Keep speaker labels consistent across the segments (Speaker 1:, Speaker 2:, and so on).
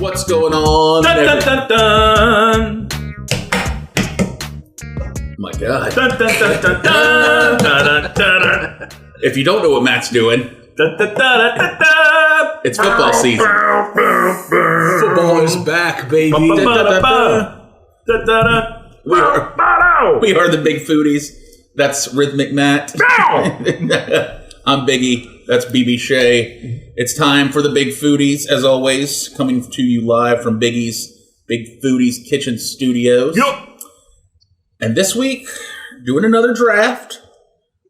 Speaker 1: What's going on?
Speaker 2: Dun, dun, dun, dun.
Speaker 1: Oh my God.
Speaker 2: Dun, dun, dun, dun, dun, dun, dun, dun.
Speaker 1: If you don't know what Matt's doing,
Speaker 2: Dun, dun, dun, dun, dun, dun.
Speaker 1: it's football season.
Speaker 3: Football is back, baby.
Speaker 2: Ba, ba, ba, ba. Dun, dun, dun.
Speaker 1: We are the Big Foodies. That's Rhythmic Matt. I'm Biggie. That's BB Shea. It's time for the Big Foodies, as always, coming to you live from Biggie's Big Foodies Kitchen Studios.
Speaker 2: Yup.
Speaker 1: And this week, doing another draft.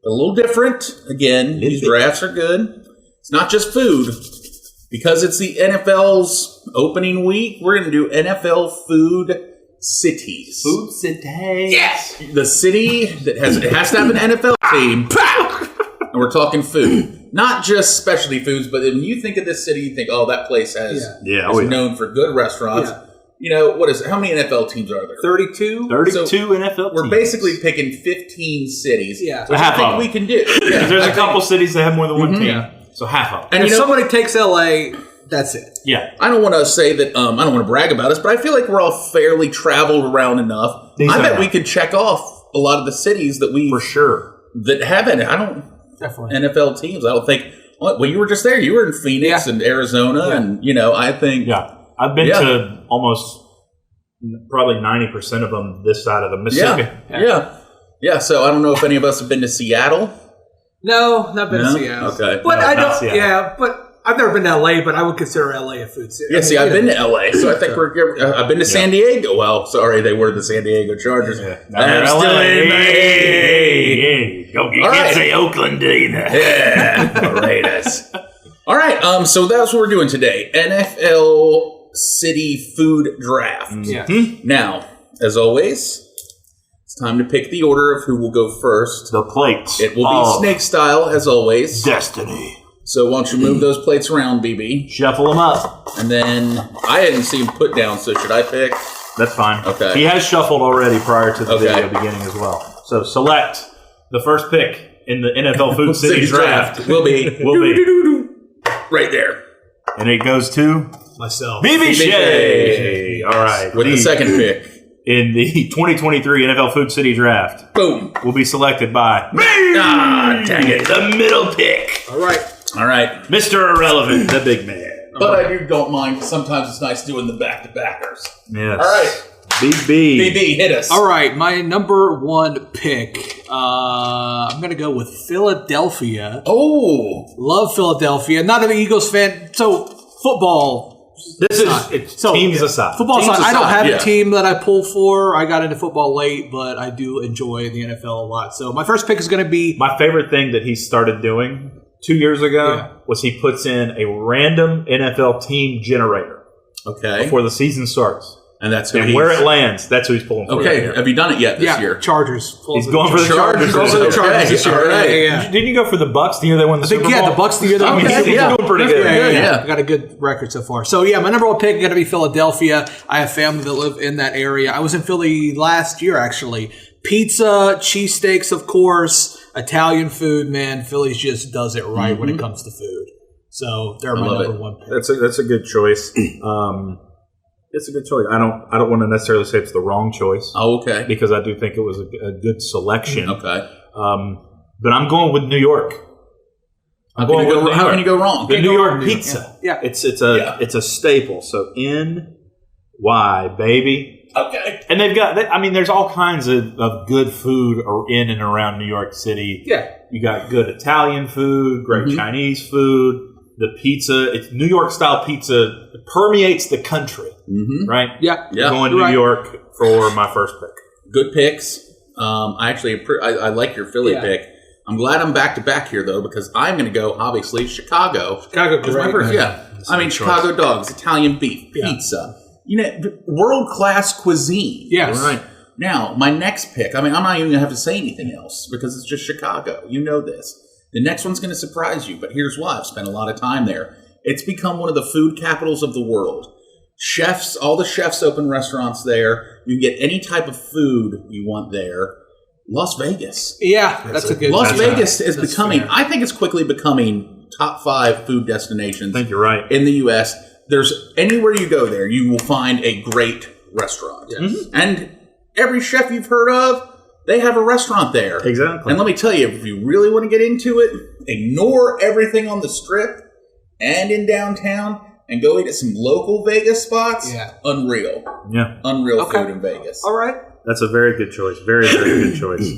Speaker 1: A little different. Again, these drafts are good. It's not just food. Because it's the NFL's opening week, we're going to do NFL food cities.
Speaker 2: Food city.
Speaker 1: Yes! The city that has to have an NFL team. And we're talking food. Not just specialty foods, but when you think of this city, you think, oh, that place is known for good restaurants. Yeah. You know, how many NFL teams are there?
Speaker 3: 32?
Speaker 2: 32 NFL teams.
Speaker 1: We're basically picking 15 cities.
Speaker 3: Yeah.
Speaker 1: Which I think we can do. Yeah,
Speaker 2: There's a couple cities that have more than one team.
Speaker 3: Yeah.
Speaker 2: So half of them.
Speaker 3: And if somebody takes LA, that's it.
Speaker 2: Yeah.
Speaker 1: I don't want to say that, I don't want to brag about us, but I feel like we're all fairly traveled around enough. I bet we could check off a lot of the cities that we...
Speaker 2: For sure.
Speaker 1: That have it.
Speaker 3: Definitely.
Speaker 1: NFL teams. I don't think... Well, you were just there. You were in Phoenix and Arizona, and, I think...
Speaker 2: Yeah. I've been to almost probably 90% of them this side of the Mississippi.
Speaker 1: Yeah. So I don't know if any of us have been to Seattle.
Speaker 3: No, not been to Seattle.
Speaker 1: Okay.
Speaker 3: But
Speaker 2: no,
Speaker 3: I don't...
Speaker 2: Seattle.
Speaker 3: Yeah, but... I've never been to LA, but I would consider LA a food city.
Speaker 1: Yeah, see, I've been to LA, so I think I've been to San Diego. Well, sorry, they were the San Diego Chargers.
Speaker 2: Yeah.
Speaker 1: I'm still in
Speaker 2: Hey. You can't say Oakland, do you?
Speaker 1: Yeah, Raiders. All right, so that's what we're doing today. NFL City Food Draft.
Speaker 3: Yeah.
Speaker 1: Now, as always, it's time to pick the order of who will go first.
Speaker 2: The plates.
Speaker 1: It will be snake style, as always.
Speaker 2: Destiny.
Speaker 1: So why don't you move those plates around, BB?
Speaker 2: Shuffle them up.
Speaker 1: And then I hadn't seen put down, so should I pick?
Speaker 2: That's fine.
Speaker 1: Okay.
Speaker 2: He has shuffled already prior to the video beginning as well. So select the first pick in the NFL Food City Draft.
Speaker 1: Will be right there.
Speaker 2: And it goes to
Speaker 3: myself.
Speaker 2: BB Shea. All right.
Speaker 1: With the second pick.
Speaker 2: In the 2023 NFL Food City Draft.
Speaker 1: Boom.
Speaker 2: Will be selected by me.
Speaker 1: Ah, dang it.
Speaker 2: The middle pick.
Speaker 1: All right.
Speaker 2: Mr. Irrelevant, the big man.
Speaker 1: But I don't mind. Sometimes it's nice doing the back-to-backers.
Speaker 2: Yes.
Speaker 1: All right. BB, hit us.
Speaker 3: All right. My number one pick, I'm going to go with Philadelphia.
Speaker 1: Oh.
Speaker 3: Love Philadelphia. Not an Eagles fan. So, football...
Speaker 2: teams aside.
Speaker 3: Football aside, I don't have a team that I pull for. I got into football late, but I do enjoy the NFL a lot. So my first pick is going to be...
Speaker 2: My favorite thing that he started doing 2 years ago was he puts in a random NFL team generator.
Speaker 1: Okay.
Speaker 2: Before the season starts.
Speaker 1: And that's
Speaker 2: where it lands, that's who he's pulling for.
Speaker 1: Okay. Have you done it yet this year?
Speaker 3: Chargers.
Speaker 2: He's going for the Chargers.
Speaker 3: This year.
Speaker 2: Right. Didn't you go for the Bucks the year they won the Super Bowl?
Speaker 3: Yeah, the Bucks the year they won the Super Bowl.
Speaker 2: He's doing pretty good.
Speaker 3: Yeah. I got a good record so far. So, my number one pick is going to be Philadelphia. I have family that live in that area. I was in Philly last year, actually. Pizza, cheesesteaks, of course, Italian food, man. Philly just does it right when it comes to food. So, they're my number one pick.
Speaker 2: That's a good choice. It's a good choice. I don't want to necessarily say it's the wrong choice.
Speaker 1: Oh, okay.
Speaker 2: Because I do think it was a good selection.
Speaker 1: Okay.
Speaker 2: But I'm going with New York.
Speaker 1: How can you go wrong?
Speaker 2: The New York pizza.
Speaker 3: Yeah.
Speaker 2: It's a staple. So NY, baby.
Speaker 1: Okay.
Speaker 2: And they've got, there's all kinds of good food in and around New York City.
Speaker 3: Yeah.
Speaker 2: You got good Italian food, great Chinese food. The pizza, it's New York style pizza, permeates the country, right?
Speaker 3: Yeah.
Speaker 2: I'm going to New York for my first pick.
Speaker 1: Good picks. I like your Philly pick. I'm glad I'm back to back here though, because I'm going to go obviously Chicago.
Speaker 3: Chicago,
Speaker 1: Chicago dogs, Italian beef, pizza. World class cuisine.
Speaker 3: Yes.
Speaker 1: Right. Now, my next pick. I'm not even going to have to say anything else because it's just Chicago. You know this. The next one's going to surprise you, but here's why. I've spent a lot of time there. It's become one of the food capitals of the world. Chefs, all the chefs open restaurants there. You can get any type of food you want there. Las Vegas.
Speaker 3: Yeah, that's a good
Speaker 1: Las Vegas is becoming, fair. I think it's quickly becoming top 5 food destinations.
Speaker 2: I think you're right.
Speaker 1: In the U.S. there's anywhere you go there, you will find a great restaurant.
Speaker 3: Yes.
Speaker 2: Mm-hmm.
Speaker 1: And every chef you've heard of, they have a restaurant there.
Speaker 2: Exactly.
Speaker 1: And let me tell you, if you really want to get into it, ignore everything on the Strip and in downtown and go eat at some local Vegas spots.
Speaker 3: Yeah.
Speaker 1: Unreal.
Speaker 2: Yeah.
Speaker 1: Unreal food in Vegas.
Speaker 3: All right.
Speaker 2: That's a very good choice. Very, very good choice.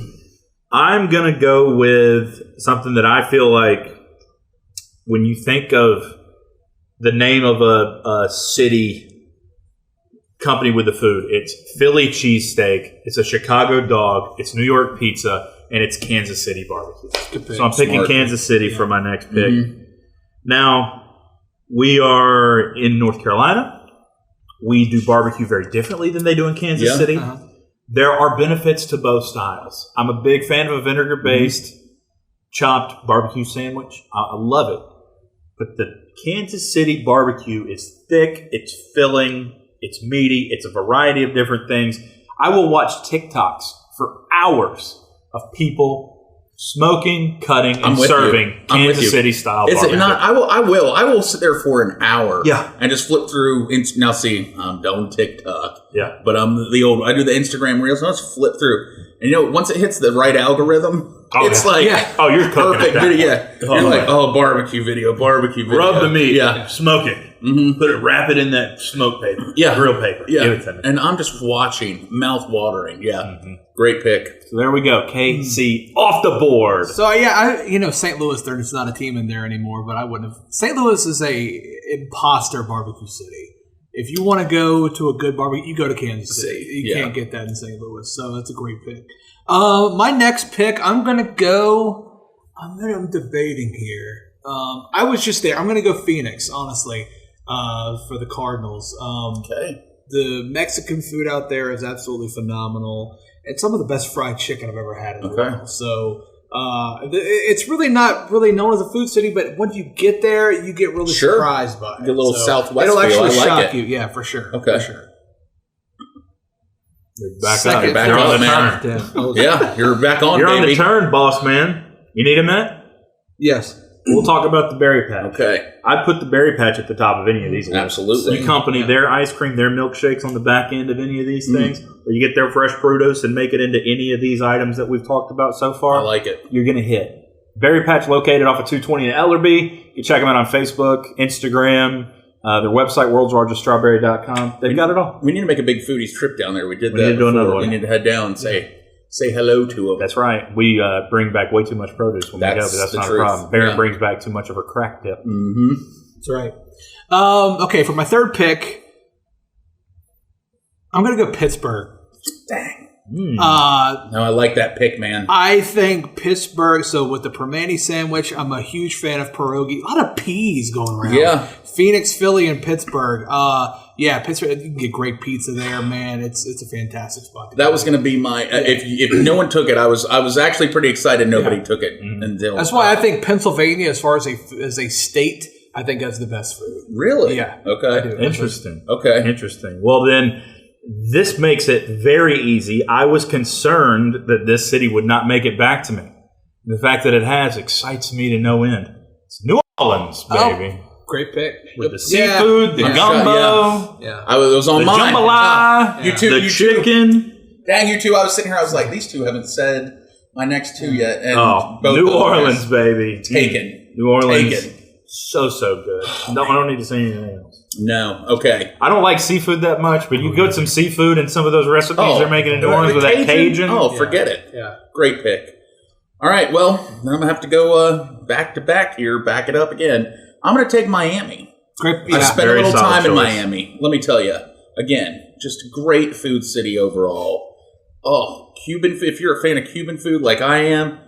Speaker 2: I'm going to go with something that I feel like when you think of the name of a city company with the food, it's Philly cheesesteak, it's a Chicago dog, it's New York pizza, and it's Kansas City barbecue. So I'm picking Kansas City for my next pick.
Speaker 1: Mm-hmm.
Speaker 2: Now, we are in North Carolina. We do barbecue very differently than they do in Kansas City.
Speaker 3: Uh-huh.
Speaker 2: There are benefits to both styles. I'm a big fan of a vinegar-based chopped barbecue sandwich. I love it. But the Kansas City barbecue is thick, it's filling, it's meaty, it's a variety of different things. I will watch TikToks for hours of people smoking, cutting, and serving Kansas City style barbecue.
Speaker 1: Is it not? I will sit there for an hour.
Speaker 2: Yeah.
Speaker 1: And just flip through. Now, see, I'm done TikTok.
Speaker 2: Yeah.
Speaker 1: But I'm I do the Instagram reels. So I just flip through. And once it hits the right algorithm, it's like
Speaker 2: you're cooking
Speaker 1: perfect video. Yeah. You're like, barbecue video.
Speaker 2: Rub the meat.
Speaker 1: Yeah.
Speaker 2: Smoke it. Mm-hmm. Wrap it in that smoke paper.
Speaker 1: Yeah.
Speaker 2: Grill paper.
Speaker 1: Yeah.
Speaker 2: Give it to me.
Speaker 1: And I'm just watching, mouth watering. Yeah. Mm-hmm. Great pick.
Speaker 2: So there we go. KC off the board.
Speaker 3: So St. Louis, there's not a team in there anymore, but I wouldn't have. St. Louis is a imposter barbecue city. If you want to go to a good barbecue, you go to Kansas City. You can't get that in St. Louis, so that's a great pick. My next pick, I'm debating here. I was just there. I'm going to go Phoenix, honestly, for the Cardinals.
Speaker 1: Okay.
Speaker 3: The Mexican food out there is absolutely phenomenal. It's some of the best fried chicken I've ever had in a while. So it's really not really known as a food city, but once you get there, you get really surprised by it.
Speaker 1: Get a little Southwest
Speaker 3: it'll actually
Speaker 1: feel.
Speaker 3: shock you. Yeah, for sure.
Speaker 1: Okay.
Speaker 3: For sure.
Speaker 2: You're back
Speaker 3: Second,
Speaker 2: up. You're back
Speaker 1: you're
Speaker 2: on the
Speaker 1: man.
Speaker 2: turn.
Speaker 1: Yeah, you're back on,
Speaker 2: You're
Speaker 1: baby.
Speaker 2: on the turn, boss man. You need a minute?
Speaker 3: Yes.
Speaker 2: We'll talk about the berry patch.
Speaker 1: Okay.
Speaker 2: I'd put the berry patch at the top of any of these lists.
Speaker 1: Absolutely.
Speaker 2: You company their ice cream, their milkshakes on the back end of any of these things, or you get their fresh produce and make it into any of these items that we've talked about so far.
Speaker 1: I like it.
Speaker 2: You're going to hit. Berry Patch located off of 220 in Ellerby. You check them out on Facebook, Instagram, their website, worldslargeststrawberry.com. They've got it all.
Speaker 1: We need to make a Big Foodies trip down there. We did that
Speaker 2: need to do another
Speaker 1: before.
Speaker 2: one.
Speaker 1: We need to head down and say hello to them.
Speaker 2: That's right. We bring back way too much produce when we go, but that's not a problem. Barron brings back too much of her crack dip.
Speaker 1: Mm-hmm.
Speaker 3: That's right. Okay, for my third pick, I'm going to go Pittsburgh.
Speaker 1: Dang.
Speaker 3: No,
Speaker 1: I like that pick, man.
Speaker 3: I think Pittsburgh, so with the permane sandwich, I'm a huge fan of pierogi. A lot of peas going around.
Speaker 1: Yeah.
Speaker 3: Phoenix, Philly, and Pittsburgh. Pittsburgh, you can get great pizza there, man. It's a fantastic spot.
Speaker 1: That was going to be my if no one took it, I was actually pretty excited nobody took it until
Speaker 3: that's why I think Pennsylvania, as far as a state, I think that's the best food.
Speaker 1: Really?
Speaker 3: Yeah.
Speaker 1: Okay.
Speaker 3: I do.
Speaker 2: Interesting.
Speaker 1: Okay.
Speaker 2: Interesting. Well, then this makes it very easy. I was concerned that this city would not make it back to me. The fact that it has excites me to no end. It's New Orleans, baby.
Speaker 3: Great pick.
Speaker 2: With the seafood, the gumbo,
Speaker 3: Yeah.
Speaker 1: It was on
Speaker 2: the
Speaker 1: mine.
Speaker 2: jambalaya,
Speaker 1: You too.
Speaker 2: the
Speaker 1: You
Speaker 2: chicken.
Speaker 1: Too. Dang, you two. I was sitting here. I was like, these two haven't said my next two yet. And both
Speaker 2: New
Speaker 1: of them
Speaker 2: Orleans,
Speaker 1: are
Speaker 2: baby.
Speaker 1: taken.
Speaker 2: New Orleans.
Speaker 1: Taken.
Speaker 2: So good. I don't need to say anything else.
Speaker 1: No. Okay.
Speaker 2: I don't like seafood that much, but you get some seafood in some of those recipes they're making in New Orleans with that Cajun.
Speaker 1: Oh, forget it.
Speaker 3: Yeah.
Speaker 1: Great pick. All right. Well, then I'm going to have to go back to back here, back it up again. I'm going to take Miami.
Speaker 3: Great.
Speaker 1: I spent a
Speaker 2: Very
Speaker 1: little
Speaker 2: solid
Speaker 1: time in
Speaker 2: choice.
Speaker 1: Miami. Let me tell you. Again, just a great food city overall. Oh, Cuban. If you're a fan of Cuban food like I am,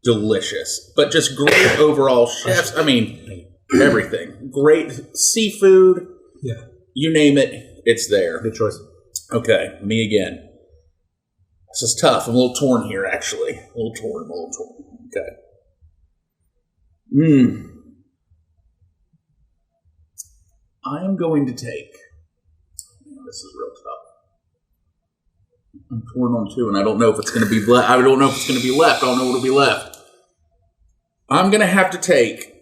Speaker 1: delicious. But just great overall chefs. I mean, everything. Great seafood.
Speaker 3: Yeah.
Speaker 1: You name it, it's there.
Speaker 2: Good choice.
Speaker 1: Okay, me again. This is tough. I'm a little torn here, actually. A little torn. Okay. I am going to take. This is real tough. I'm torn on two, and I don't know if it's going to be left. I don't know if it's going to be left. I don't know what will be left. I'm going to have to take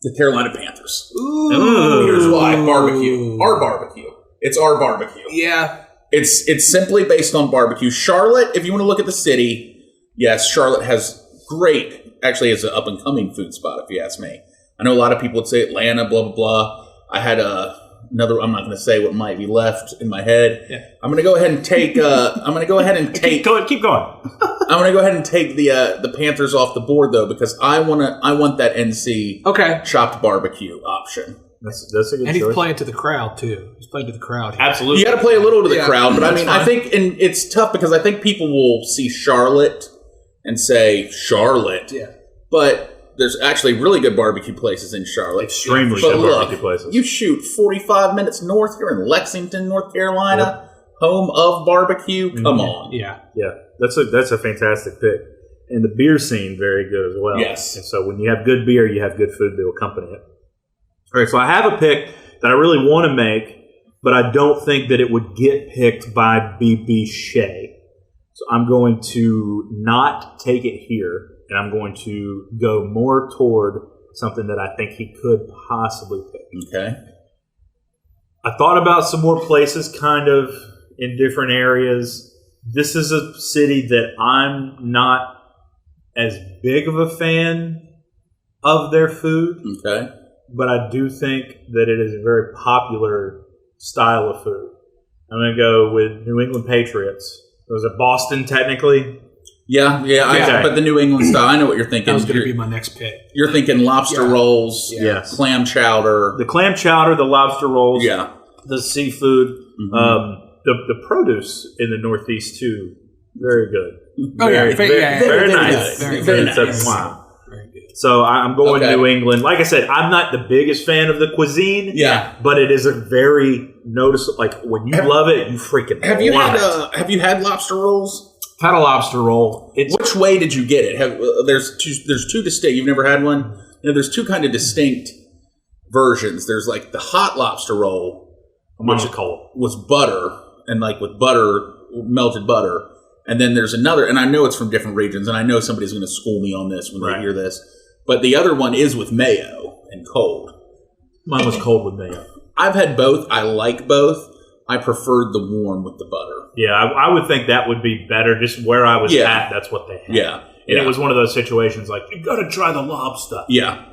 Speaker 1: The Carolina Panthers.
Speaker 3: Ooh.
Speaker 1: Here's why. Barbecue. Our barbecue. It's our barbecue.
Speaker 3: Yeah.
Speaker 1: It's simply based on barbecue. Charlotte, if you want to look at the city, yes, Charlotte has great, actually is an up-and-coming food spot, if you ask me. I know a lot of people would say Atlanta, blah, blah, blah. I had another, I'm not going to say what might be left in my head. Yeah. I'm going to go ahead and take,
Speaker 2: keep going.
Speaker 1: I'm going to go ahead and take the Panthers off the board, though, because I want that NC chopped barbecue option.
Speaker 2: That's a good
Speaker 3: and he's
Speaker 2: choice.
Speaker 3: playing to the crowd, too. He's playing to the crowd here.
Speaker 2: Absolutely.
Speaker 1: You got to play a little to the crowd, but I mean,
Speaker 3: fine.
Speaker 1: I think and it's tough because I think people will see Charlotte and say Charlotte.
Speaker 3: Yeah.
Speaker 1: But there's actually really good barbecue places in Charlotte.
Speaker 2: Extremely
Speaker 1: But
Speaker 2: good
Speaker 1: look,
Speaker 2: barbecue places.
Speaker 1: You shoot 45 minutes north. You're in Lexington, North Carolina, home of barbecue. Come on.
Speaker 3: Yeah.
Speaker 2: Yeah, that's a fantastic pick. And the beer scene, very good as well.
Speaker 1: Yes.
Speaker 2: And so when you have good beer, you have good food that will accompany it. All right, so I have a pick that I really want to make, but I don't think that it would get picked by BB Shea. So I'm going to not take it here, and I'm going to go more toward something that I think he could possibly pick.
Speaker 1: Okay.
Speaker 2: I thought about some more places kind of in different areas. This is a city that I'm not as big of a fan of their food.
Speaker 1: Okay.
Speaker 2: But I do think that it is a very popular style of food. I'm going to go with New England Patriots. Was it Boston, technically?
Speaker 1: Yeah.
Speaker 2: Okay.
Speaker 1: But the New England style, I know what you're thinking.
Speaker 3: That was going to be my next pick.
Speaker 1: You're thinking lobster rolls,
Speaker 2: Yes.
Speaker 1: clam chowder.
Speaker 2: The clam chowder, the lobster rolls,
Speaker 1: Yeah.
Speaker 2: the seafood, the produce in the Northeast, too. Very good.
Speaker 3: Oh,
Speaker 2: very,
Speaker 3: yeah.
Speaker 2: Very nice.
Speaker 3: Very nice.
Speaker 2: Wow. So I'm going New England. Like I said, I'm not the biggest fan of the cuisine.
Speaker 1: Yeah,
Speaker 2: but it is a very noticeable. Like when you love it, you freaking love it.
Speaker 1: Have you had lobster rolls?
Speaker 2: I've had a lobster roll.
Speaker 1: Which way did you get it? There's two distinct. You've never had one. There's two kind of distinct versions. There's like the hot lobster roll, which was butter and like with butter, melted butter. And then there's another, and I know it's from different regions, and I know somebody's going to school me on this when they hear this. But the other one is with mayo and cold.
Speaker 2: Mine was cold with mayo.
Speaker 1: I've had both. I like both. I preferred the warm with the butter.
Speaker 2: Yeah, I would think that would be better. Just where I was at, that's what they had.
Speaker 1: Yeah.
Speaker 2: And it was one of those situations like, you got to try the lobster.
Speaker 1: Yeah.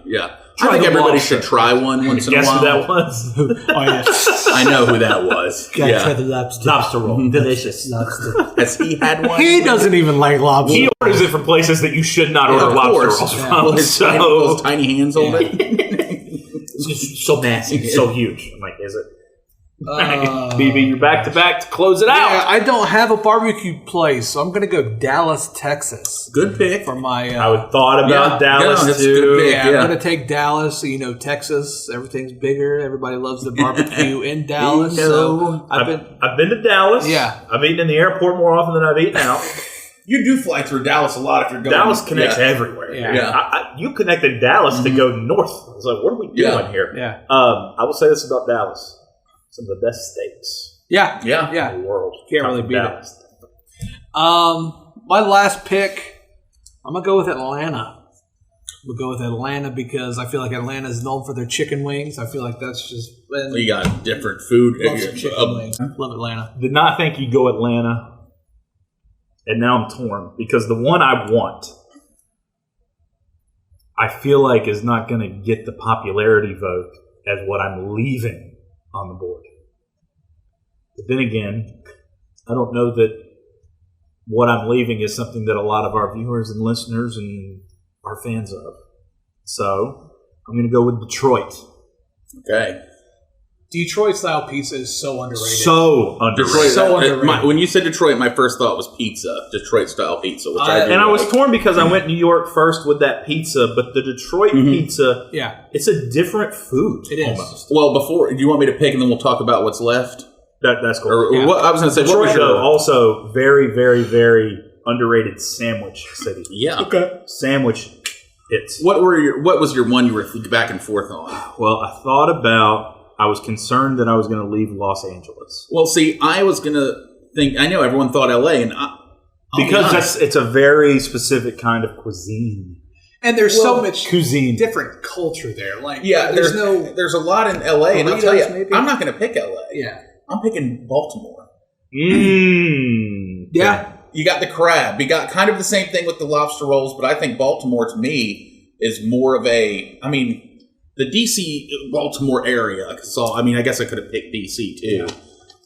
Speaker 1: I think everybody should try one once in a while.
Speaker 2: Guess who that was?
Speaker 1: I know who that was.
Speaker 3: Gotta try the lobster.
Speaker 2: Lobster roll. Delicious.
Speaker 3: Lobster.
Speaker 1: Has he had one?
Speaker 3: He doesn't even like lobster.
Speaker 2: He orders it from places that you should not order lobster rolls from.
Speaker 1: Well, those tiny hands hold it.
Speaker 2: It's just so massive, so huge. I'm like, is it? BB, you're back to back to close it out.
Speaker 3: Yeah, I don't have a barbecue place, so I'm going to go Dallas, Texas.
Speaker 1: Good pick.
Speaker 3: For my,
Speaker 2: I would thought about Dallas
Speaker 1: that's
Speaker 2: too.
Speaker 1: a good pick.
Speaker 3: Yeah, I'm going to take Dallas. Texas, everything's bigger. Everybody loves the barbecue in Dallas. So
Speaker 2: I've been to Dallas.
Speaker 3: Yeah.
Speaker 2: I've eaten in the airport more often than I've eaten out.
Speaker 1: You do fly through Dallas a lot if you're going.
Speaker 2: Dallas connects everywhere.
Speaker 3: Yeah.
Speaker 2: You connected Dallas to go north. It's like, what are we doing here?
Speaker 3: Yeah.
Speaker 2: I will say this about Dallas. Some of the best steaks
Speaker 3: Yeah.
Speaker 2: in the world.
Speaker 3: Can't really beat it. My last pick, I'm going to go with Atlanta. We'll go with Atlanta because I feel like Atlanta is known for their chicken wings. I feel like that's just...
Speaker 1: You got different food.
Speaker 3: Love some chicken wings. Love Atlanta.
Speaker 2: Did not think you'd go Atlanta. And now I'm torn because the one I want, I feel like is not going to get the popularity vote as what I'm leaving on the board. But then again, I don't know that what I'm leaving is something that a lot of our viewers and listeners and are fans of. So I'm going to go with Detroit.
Speaker 1: Okay.
Speaker 3: Detroit style pizza is so underrated.
Speaker 2: So underrated.
Speaker 1: When you said Detroit, my first thought was pizza, Detroit style pizza, which I do.
Speaker 2: And I was torn because I went New York first with that pizza, but the Detroit pizza, it's a different food.
Speaker 3: It is.
Speaker 2: Almost.
Speaker 1: Well, do you want me to pick and then we'll talk about what's left?
Speaker 2: That's cool.
Speaker 1: Or what I was going to say,
Speaker 2: Detroit,
Speaker 1: what was your...
Speaker 2: also very, very, very underrated sandwich city.
Speaker 1: Yeah.
Speaker 2: Okay. Sandwich hits.
Speaker 1: What was your one you were back and forth on?
Speaker 2: Well, I was concerned that I was going to leave Los Angeles.
Speaker 1: Well, see, I was going to think, I know everyone thought LA, and
Speaker 2: because it's a very specific kind of cuisine.
Speaker 3: And there's so much
Speaker 2: cuisine,
Speaker 3: different culture there. Like,
Speaker 1: there's a lot in LA, and I'll tell you,
Speaker 3: maybe?
Speaker 1: I'm not going to pick LA.
Speaker 3: Yeah,
Speaker 1: I'm picking Baltimore.
Speaker 3: Yeah,
Speaker 1: you got the crab. You got kind of the same thing with the lobster rolls, but I think Baltimore to me is more of a. I mean, the DC Baltimore area. I guess I could have picked DC too. Yeah.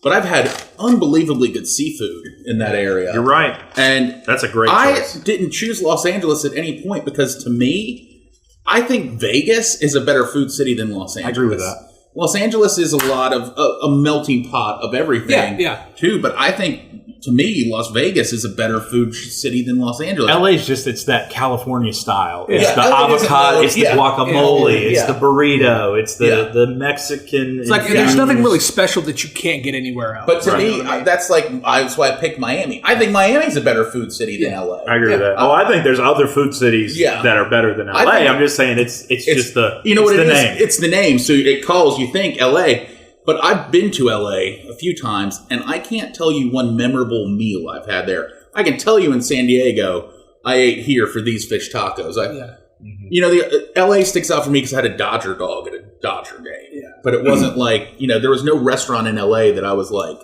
Speaker 1: But I've had unbelievably good seafood in that area.
Speaker 2: You're right.
Speaker 1: And
Speaker 2: that's a great choice.
Speaker 1: I didn't choose Los Angeles at any point because to me, I think Vegas is a better food city than Los Angeles.
Speaker 2: I agree with that.
Speaker 1: Los Angeles is a lot of a melting pot of everything, too. But I think, to me, Las Vegas is a better food city than Los Angeles.
Speaker 2: LA is it's that California style. It's the avocado, it's the guacamole, it's the burrito, it's the Mexican.
Speaker 3: It's like there's nothing really special that you can't get anywhere else.
Speaker 1: But to me, that's why I picked Miami. I think Miami's a better food city than LA.
Speaker 2: I agree with that. I think there's other food cities that are better than LA. I'm just saying it's just the name.
Speaker 1: It's the name. So it calls, you think LA. But I've been to LA a few times, and I can't tell you one memorable meal I've had there. I can tell you in San Diego, I ate here for these fish tacos. The LA sticks out for me because I had a Dodger dog at a Dodger game. Yeah. But it wasn't like, there was no restaurant in LA that I was like,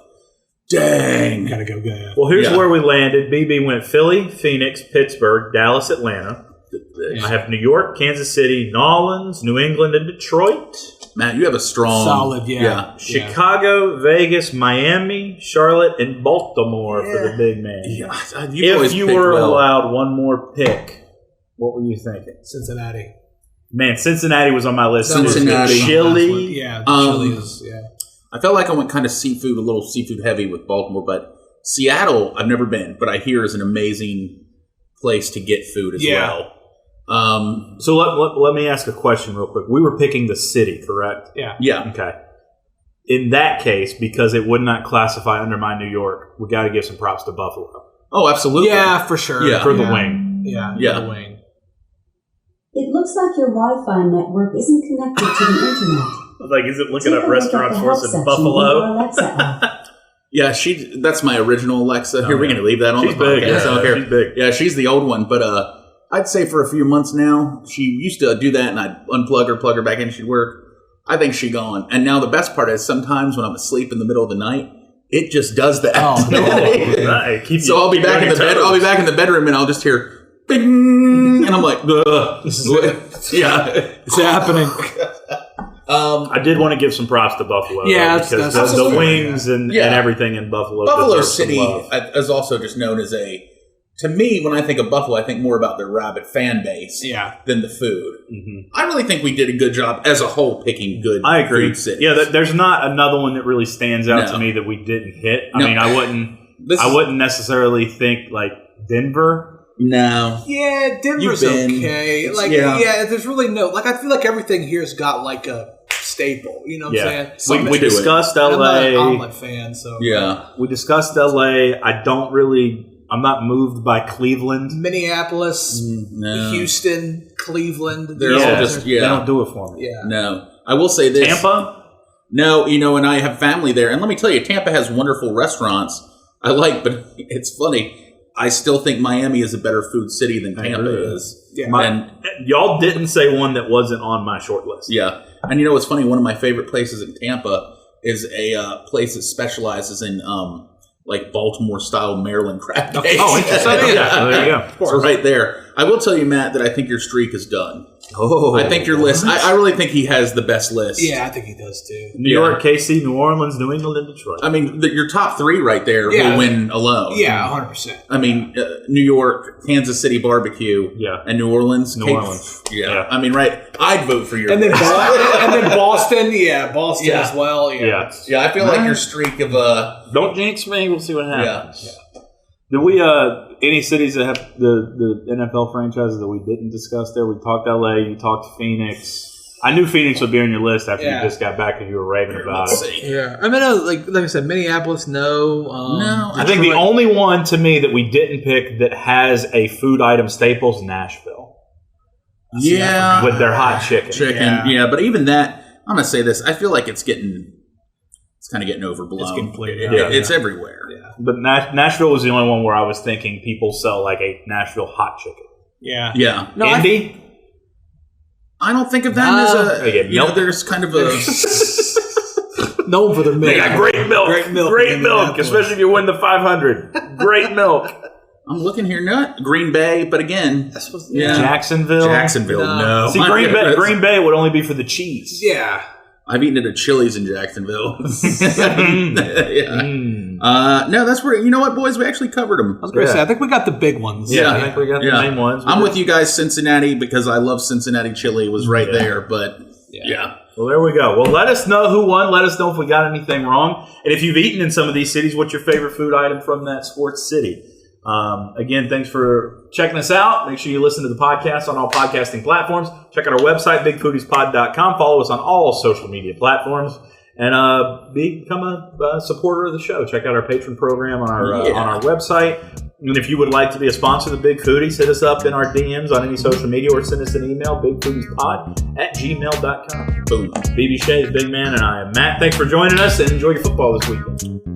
Speaker 1: dang.
Speaker 3: Gotta go get.
Speaker 2: Well, here's where we landed. BB went Philly, Phoenix, Pittsburgh, Dallas, Atlanta. I have New York, Kansas City, New Orleans, New England, and Detroit.
Speaker 1: Matt, you have a strong...
Speaker 3: Solid, yeah.
Speaker 2: Chicago, Vegas, Miami, Charlotte, and Baltimore for the big man.
Speaker 1: Yeah.
Speaker 2: If you were allowed one more pick, what were you thinking?
Speaker 3: Cincinnati.
Speaker 2: Man, Cincinnati was on my list.
Speaker 1: Cincinnati.
Speaker 2: Chili.
Speaker 3: Yeah, chili is,
Speaker 1: I felt like I went kind of a little seafood heavy with Baltimore, but Seattle, I've never been, but I hear is an amazing place to get food as well.
Speaker 2: So let me ask a question real quick. We were picking the city, correct?
Speaker 3: Yeah.
Speaker 1: Yeah.
Speaker 2: Okay. In that case, because it would not classify under my New York, we got to give some props to Buffalo.
Speaker 1: Oh, absolutely.
Speaker 3: Yeah, for sure.
Speaker 1: Yeah.
Speaker 2: For the wing.
Speaker 3: Yeah.
Speaker 1: The
Speaker 3: wing.
Speaker 4: It looks like your Wi-Fi network isn't connected to the internet.
Speaker 2: Like, is it looking up restaurants for us in Buffalo?
Speaker 1: Yeah, that's my original Alexa. Here, we're going to leave that on the podcast.
Speaker 2: Yeah, she's big.
Speaker 1: Yeah, she's the old one, but I'd say for a few months now, she used to do that, and I'd unplug her, plug her back in, she'd work. I think she's gone. And now the best part is sometimes when I'm asleep in the middle of the night, it just does that.
Speaker 3: Oh,
Speaker 2: no.
Speaker 1: So I'll be back in the bed. I'll be back in the bedroom, and I'll just hear bing, and I'm like,
Speaker 3: it's happening.
Speaker 2: I did want to give some props to Buffalo.
Speaker 3: Yeah,
Speaker 2: because the wings and everything in Buffalo.
Speaker 1: Buffalo City is also just known as to me, when I think of Buffalo, I think more about their rabid fan base than the food. Mm-hmm. I really think we did a good job as a whole picking good food cities.
Speaker 2: Yeah, there's not another one that really stands out to me that we didn't hit. I mean, I wouldn't necessarily think like Denver.
Speaker 1: No.
Speaker 3: Yeah, Denver's okay. Like, there's really no... Like, I feel like everything here's got like a staple. You know what I'm saying?
Speaker 2: We discussed LA.
Speaker 3: I'm not an omelet fan, so...
Speaker 1: Yeah.
Speaker 2: We discussed LA. I'm not moved by Cleveland.
Speaker 3: Minneapolis, Houston, Cleveland.
Speaker 1: They're all just,
Speaker 2: they don't do it for me.
Speaker 3: Yeah.
Speaker 1: No. I will say this.
Speaker 2: Tampa?
Speaker 1: No, and I have family there. And let me tell you, Tampa has wonderful restaurants I like, but it's funny. I still think Miami is a better food city than Tampa is.
Speaker 3: Yeah.
Speaker 2: Y'all didn't say one that wasn't on my short list.
Speaker 1: Yeah. And you know what's funny? One of my favorite places in Tampa is a place that specializes in like Baltimore-style Maryland crab cakes.
Speaker 2: Oh, interesting. Yeah, there you go.
Speaker 1: So right there. I will tell you, Matt, that I think your streak is done.
Speaker 2: Oh.
Speaker 1: I think your list, I really think he has the best list.
Speaker 3: Yeah, I think he does too.
Speaker 2: New York, KC, New Orleans, New England, and Detroit.
Speaker 1: I mean, your top three right there will win alone.
Speaker 3: Yeah, 100%.
Speaker 1: I mean, New York, Kansas City barbecue, and New Orleans. Yeah. I mean, right. I'd vote for your
Speaker 3: and then Boston, Boston as well.
Speaker 1: Yeah, I feel like your streak of
Speaker 2: don't jinx me. We'll see what happens.
Speaker 1: Yeah.
Speaker 2: Did we any cities that have the NFL franchises that we didn't discuss there? We talked LA. You talked Phoenix. I knew Phoenix would be on your list after you just got back and you were raving about it.
Speaker 3: Yeah, I mean, like I said, Minneapolis, no.
Speaker 1: No,
Speaker 2: I think the only one to me that we didn't pick that has a food item staple is Nashville.
Speaker 1: Yeah,
Speaker 2: with their hot chicken.
Speaker 1: Yeah, but even that, I'm gonna say this. I feel like it's kind of getting overblown.
Speaker 3: It's getting played.
Speaker 1: It's everywhere.
Speaker 3: Yeah.
Speaker 2: But Nashville was the only one where I was thinking people sell like a Nashville hot chicken.
Speaker 3: Yeah.
Speaker 1: Yeah.
Speaker 2: No, Indy?
Speaker 1: I don't think of them as there's kind of a...
Speaker 3: known for their milk.
Speaker 2: They got great milk. Great milk, especially if you win the 500. Great milk.
Speaker 1: I'm looking here, not Green Bay, but again...
Speaker 2: Jacksonville.
Speaker 1: No.
Speaker 2: See, Green Bay would only be for the cheese.
Speaker 3: Yeah.
Speaker 1: I've eaten at a Chili's in Jacksonville. No, that's where, you know what, boys? We actually covered them.
Speaker 3: I was going to say, I think we got the big ones.
Speaker 2: Yeah, I think we got the main ones.
Speaker 1: I'm with you guys, Cincinnati, because I love Cincinnati chili. It was right there, but yeah.
Speaker 2: Well, there we go. Well, let us know who won. Let us know if we got anything wrong. And if you've eaten in some of these cities, what's your favorite food item from that sports city? Again, thanks for checking us out. Make sure you listen to the podcast on all podcasting platforms. Check out our website, bigfoodiespod.com. Follow us on all social media platforms. And become a supporter of the show. Check out our patron program on our website. And if you would like to be a sponsor of the Big Foodies, hit us up in our DMs on any social media or send us an email, bigfoodiespod@gmail.com. Boom. BB Shea, Big Man, and I am Matt. Thanks for joining us, and enjoy your football this weekend.